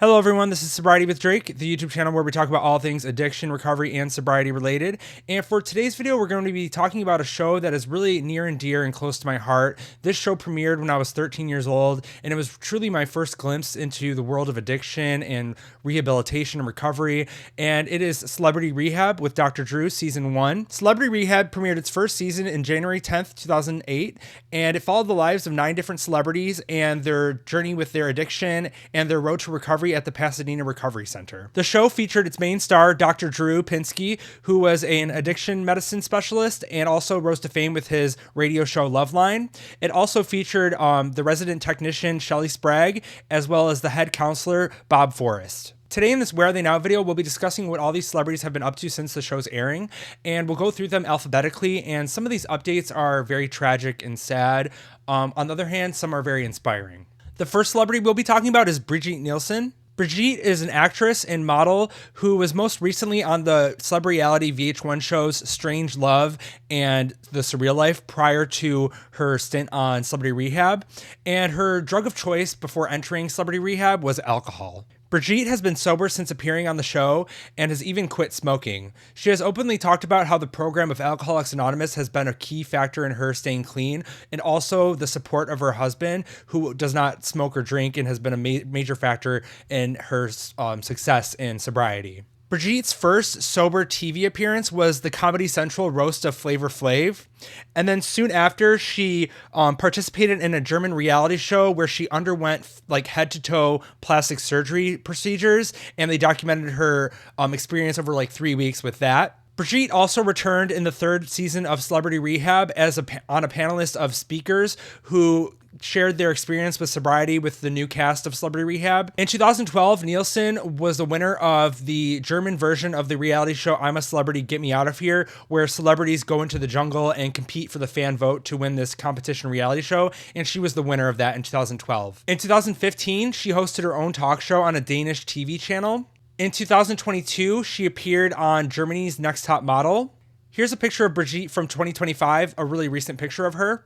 Hello everyone, this is Sobriety with Drake, the YouTube channel where we talk about all things addiction, recovery, and sobriety related. And for today's video, we're going to be talking about a show that is really near and dear and close to my heart. This show premiered when I was 13 years old, and it was truly my first glimpse into the world of addiction and rehabilitation and recovery. And it is Celebrity Rehab with Dr. Drew, Season 1. Celebrity Rehab premiered its first season in January 10th, 2008, and it followed the lives of 9 different celebrities and their journey with their addiction and their road to recovery at the Pasadena Recovery Center. The show featured its main star, Dr. Drew Pinsky, who was an addiction medicine specialist and also rose to fame with his radio show Loveline. It also featured the resident technician, Shelly Sprague, as well as the head counselor, Bob Forrest. Today in this Where Are They Now video, we'll be discussing what all these celebrities have been up to since the show's airing, and we'll go through them alphabetically, and some of these updates are very tragic and sad. On the other hand, some are very inspiring. The first celebrity we'll be talking about is Brigitte Nielsen. Brigitte is an actress and model who was most recently on the celebrity VH1 shows Strange Love and The Surreal Life prior to her stint on Celebrity Rehab, and her drug of choice before entering Celebrity Rehab was alcohol. Brigitte has been sober since appearing on the show and has even quit smoking. She has openly talked about how the program of Alcoholics Anonymous has been a key factor in her staying clean, and also the support of her husband, who does not smoke or drink and has been a major factor in her success in sobriety. Brigitte's first sober TV appearance was the Comedy Central roast of Flavor Flav. And then soon after, she participated in a German reality show where she underwent like head-to-toe plastic surgery procedures, and they documented her experience over like 3 weeks with that. Brigitte also returned in the third season of Celebrity Rehab as on a panelist of speakers who shared their experience with sobriety with the new cast of Celebrity Rehab. In 2012, Nielsen was the winner of the German version of the reality show I'm a Celebrity, Get Me Out of Here, where celebrities go into the jungle and compete for the fan vote to win this competition reality show, and she was the winner of that in 2012. In 2015, she hosted her own talk show on a Danish TV channel. In 2022, she appeared on Germany's Next Top Model. Here's a picture of Brigitte from 2025, a really recent picture of her.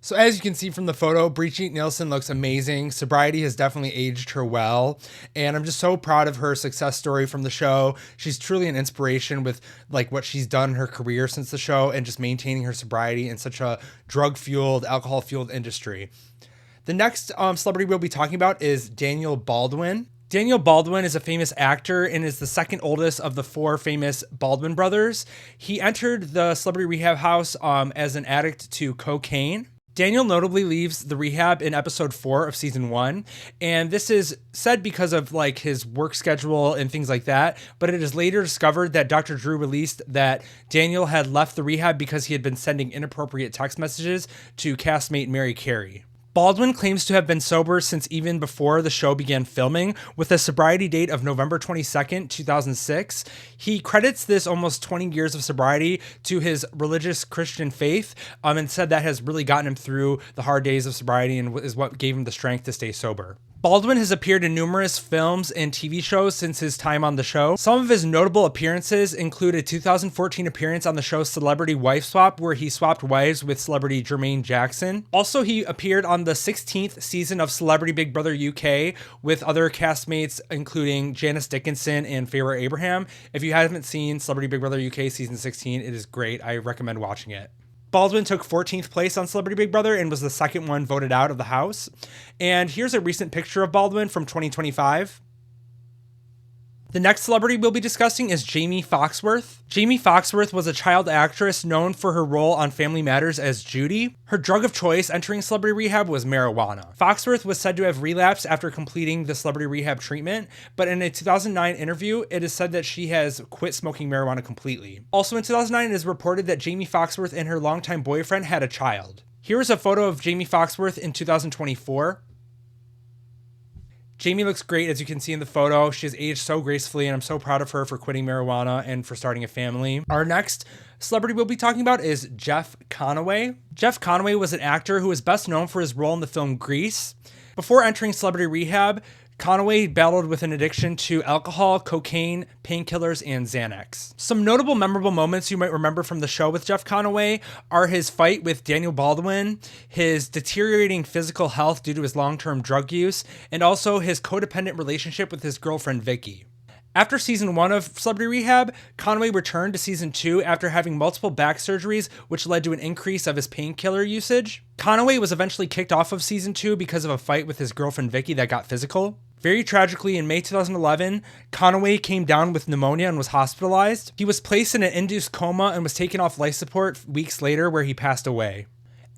So as you can see from the photo, Brigitte Nielsen looks amazing. Sobriety has definitely aged her well, and I'm just so proud of her success story from the show. She's truly an inspiration with like what she's done in her career since the show and just maintaining her sobriety in such a drug-fueled, alcohol-fueled industry. The next celebrity we'll be talking about is Daniel Baldwin. Daniel Baldwin is a famous actor and is the second oldest of the 4 famous Baldwin brothers. He entered the Celebrity Rehab house as an addict to cocaine. Daniel notably leaves the rehab in episode 4 of season 1, and this is said because of like his work schedule and things like that, but it is later discovered that Dr. Drew released that Daniel had left the rehab because he had been sending inappropriate text messages to castmate Mary Carey. Baldwin claims to have been sober since even before the show began filming, with a sobriety date of November 22nd, 2006. He credits this almost 20 years of sobriety to his religious Christian faith, and said that has really gotten him through the hard days of sobriety and is what gave him the strength to stay sober. Baldwin has appeared in numerous films and TV shows since his time on the show. Some of his notable appearances include a 2014 appearance on the show Celebrity Wife Swap, where he swapped wives with celebrity Jermaine Jackson. Also, he appeared on the 16th season of Celebrity Big Brother UK with other castmates, including Janice Dickinson and Farrah Abraham. If you haven't seen Celebrity Big Brother UK season 16, it is great. I recommend watching it. Baldwin took 14th place on Celebrity Big Brother and was the second one voted out of the house. And here's a recent picture of Baldwin from 2025. The next celebrity we'll be discussing is Jamie Foxworth. Jamie Foxworth was a child actress known for her role on Family Matters as Judy. Her drug of choice entering Celebrity Rehab was marijuana. Foxworth was said to have relapsed after completing the Celebrity Rehab treatment, but in a 2009 interview, it is said that she has quit smoking marijuana completely. Also in 2009, it is reported that Jamie Foxworth and her longtime boyfriend had a child. Here is a photo of Jamie Foxworth in 2024. Jamie looks great, as you can see in the photo. She has aged so gracefully, and I'm so proud of her for quitting marijuana and for starting a family. Our next celebrity we'll be talking about is Jeff Conaway. Jeff Conaway was an actor who is best known for his role in the film Grease. Before entering Celebrity Rehab, Conaway battled with an addiction to alcohol, cocaine, painkillers, and Xanax. Some notable memorable moments you might remember from the show with Jeff Conaway are his fight with Daniel Baldwin, his deteriorating physical health due to his long-term drug use, and also his codependent relationship with his girlfriend Vicky. After season 1 of Celebrity Rehab, Conaway returned to season 2 after having multiple back surgeries, which led to an increase of his painkiller usage. Conaway was eventually kicked off of season 2 because of a fight with his girlfriend Vicky that got physical. Very tragically, in May 2011, Conaway came down with pneumonia and was hospitalized. He was placed in an induced coma and was taken off life support weeks later, where he passed away.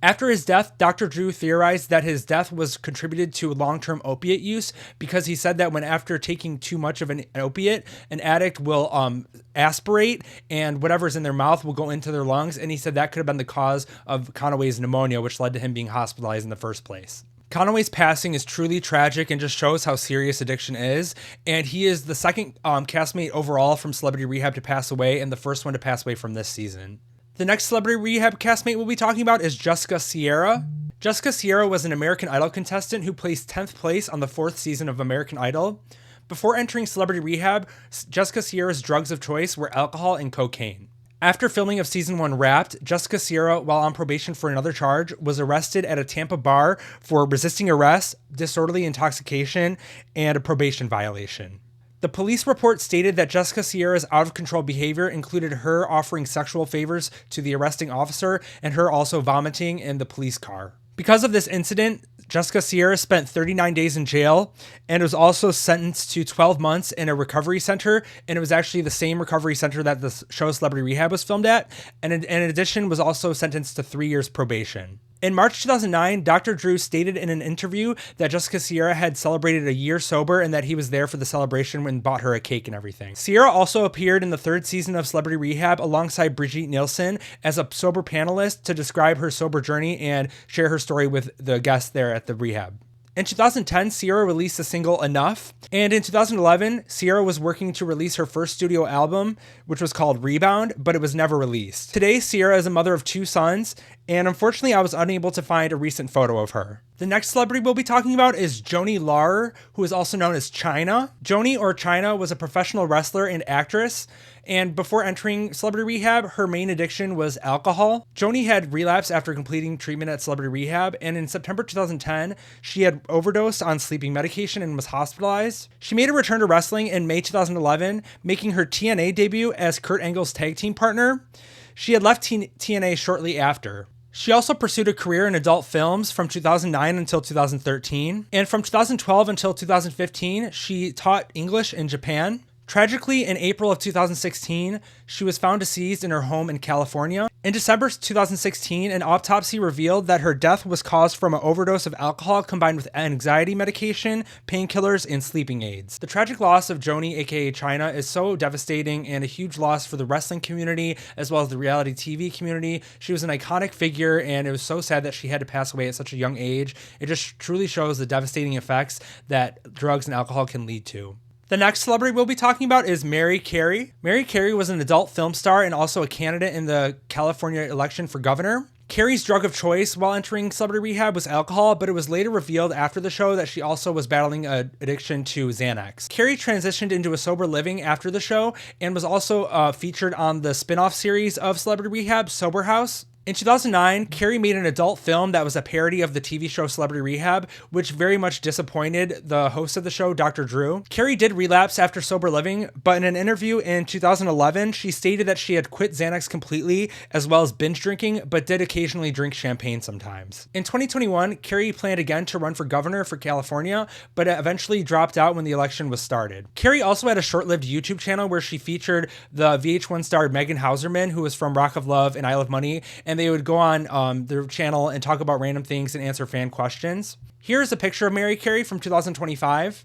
After his death, Dr. Drew theorized that his death was contributed to long-term opiate use because he said that when after taking too much of an opiate, an addict will aspirate and whatever's in their mouth will go into their lungs. And he said that could have been the cause of Conaway's pneumonia, which led to him being hospitalized in the first place. Conaway's passing is truly tragic and just shows how serious addiction is. And he is the second castmate overall from Celebrity Rehab to pass away and the first one to pass away from this season. The next Celebrity Rehab castmate we'll be talking about is Jessica Sierra. Jessica Sierra was an American Idol contestant who placed 10th place on the 4th season of American Idol. Before entering Celebrity Rehab, Jessica Sierra's drugs of choice were alcohol and cocaine. After filming of season 1 Wrapped, Jessica Sierra, while on probation for another charge, was arrested at a Tampa bar for resisting arrest, disorderly intoxication, and a probation violation. The police report stated that Jessica Sierra's out-of-control behavior included her offering sexual favors to the arresting officer and her also vomiting in the police car. Because of this incident, Jessica Sierra spent 39 days in jail and was also sentenced to 12 months in a recovery center, and it was actually the same recovery center that the show Celebrity Rehab was filmed at, and in addition was also sentenced to 3 years probation. In March 2009, Dr. Drew stated in an interview that Jessica Sierra had celebrated a year sober and that he was there for the celebration and bought her a cake and everything. Sierra also appeared in the 3rd season of Celebrity Rehab alongside Brigitte Nielsen as a sober panelist to describe her sober journey and share her story with the guests there at the rehab. In 2010, Sierra released the single Enough, and in 2011, Sierra was working to release her first studio album, which was called Rebound, but it was never released. Today, Sierra is a mother of 2 sons, and unfortunately, I was unable to find a recent photo of her. The next celebrity we'll be talking about is Joni Laurer, who is also known as Chyna. Joni, or Chyna, was a professional wrestler and actress, and before entering Celebrity Rehab, her main addiction was alcohol. Joni had relapsed after completing treatment at Celebrity Rehab, and in September 2010, she had overdosed on sleeping medication and was hospitalized. She made a return to wrestling in May 2011, making her TNA debut as Kurt Angle's tag team partner. She had left TNA shortly after. She also pursued a career in adult films from 2009 until 2013, and from 2012 until 2015, she taught English in Japan. Tragically, in April of 2016, she was found deceased in her home in California. In December 2016, an autopsy revealed that her death was caused from an overdose of alcohol combined with anxiety medication, painkillers, and sleeping aids. The tragic loss of Joni, aka Chyna, is so devastating and a huge loss for the wrestling community as well as the reality TV community. She was an iconic figure, and it was so sad that she had to pass away at such a young age. It just truly shows the devastating effects that drugs and alcohol can lead to. The next celebrity we'll be talking about is Mary Carey. Mary Carey was an adult film star and also a candidate in the California election for governor. Carey's drug of choice while entering Celebrity Rehab was alcohol, but it was later revealed after the show that she also was battling an addiction to Xanax. Carey transitioned into a sober living after the show and was also featured on the spin-off series of Celebrity Rehab, Sober House. In 2009, Carey made an adult film that was a parody of the TV show Celebrity Rehab, which very much disappointed the host of the show, Dr. Drew. Carey did relapse after sober living, but in an interview in 2011, she stated that she had quit Xanax completely, as well as binge drinking, but did occasionally drink champagne sometimes. In 2021, Carey planned again to run for governor for California, but eventually dropped out when the election was started. Carey also had a short-lived YouTube channel where she featured the VH1 star Megan Hauserman, who was from Rock of Love and Isle of Money, and they would go on their channel and talk about random things and answer fan questions. Here's a picture of Mary Carey from 2025.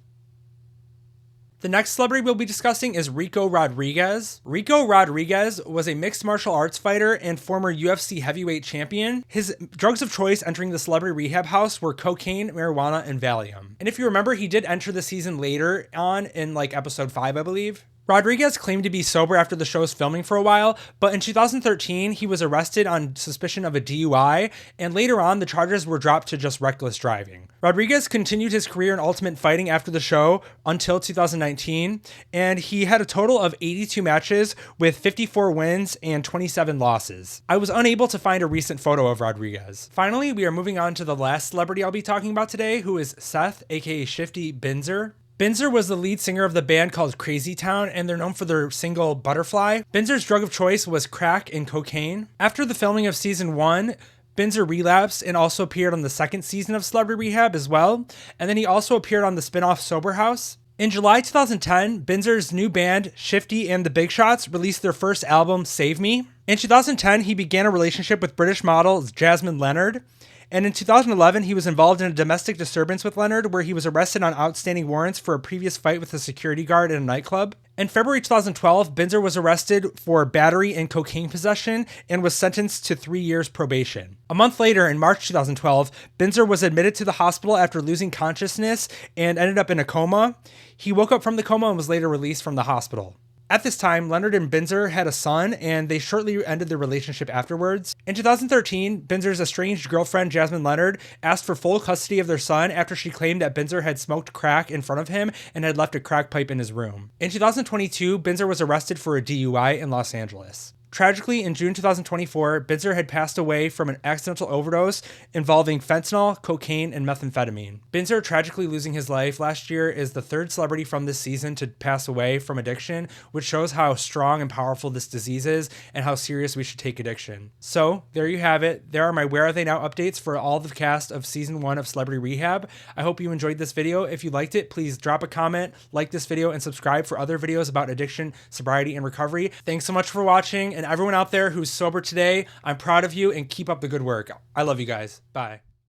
The next celebrity we'll be discussing is Rico Rodriguez. Rico Rodriguez was a mixed martial arts fighter and former UFC heavyweight champion. His drugs of choice entering the Celebrity Rehab house were cocaine, marijuana, and Valium. And if you remember, he did enter the season later on in like episode 5, I believe. Rodriguez claimed to be sober after the show's filming for a while, but in 2013, he was arrested on suspicion of a DUI, and later on, the charges were dropped to just reckless driving. Rodriguez continued his career in Ultimate Fighting after the show until 2019, and he had a total of 82 matches with 54 wins and 27 losses. I was unable to find a recent photo of Rodriguez. Finally, we are moving on to the last celebrity I'll be talking about today, who is Seth, aka Shifty Binzer. Binzer was the lead singer of the band called Crazy Town, and they're known for their single Butterfly. Binzer's drug of choice was crack and cocaine. After the filming of season 1, Binzer relapsed and also appeared on the second season of Celebrity Rehab as well, and then he also appeared on the spin-off Sober House. In July 2010, Binzer's new band, Shifty and the Big Shots, released their first album, Save Me. In 2010, he began a relationship with British model Jasmine Leonard. And in 2011, he was involved in a domestic disturbance with Leonard, where he was arrested on outstanding warrants for a previous fight with a security guard in a nightclub. In February 2012, Binzer was arrested for battery and cocaine possession and was sentenced to 3 years probation. A month later, in March 2012, Binzer was admitted to the hospital after losing consciousness and ended up in a coma. He woke up from the coma and was later released from the hospital. At this time, Leonard and Binzer had a son, and they shortly ended their relationship afterwards. In 2013, Binzer's estranged girlfriend, Jasmine Leonard, asked for full custody of their son after she claimed that Binzer had smoked crack in front of him and had left a crack pipe in his room. In 2022, Binzer was arrested for a DUI in Los Angeles. Tragically, in June 2024, Binzer had passed away from an accidental overdose involving fentanyl, cocaine, and methamphetamine. Binzer tragically losing his life last year is the third celebrity from this season to pass away from addiction, which shows how strong and powerful this disease is and how serious we should take addiction. So, there you have it. There are my Where Are They Now updates for all the cast of Season 1 of Celebrity Rehab. I hope you enjoyed this video. If you liked it, please drop a comment, like this video, and subscribe for other videos about addiction, sobriety, and recovery. Thanks so much for watching. And everyone out there who's sober today, I'm proud of you and keep up the good work. I love you guys. Bye.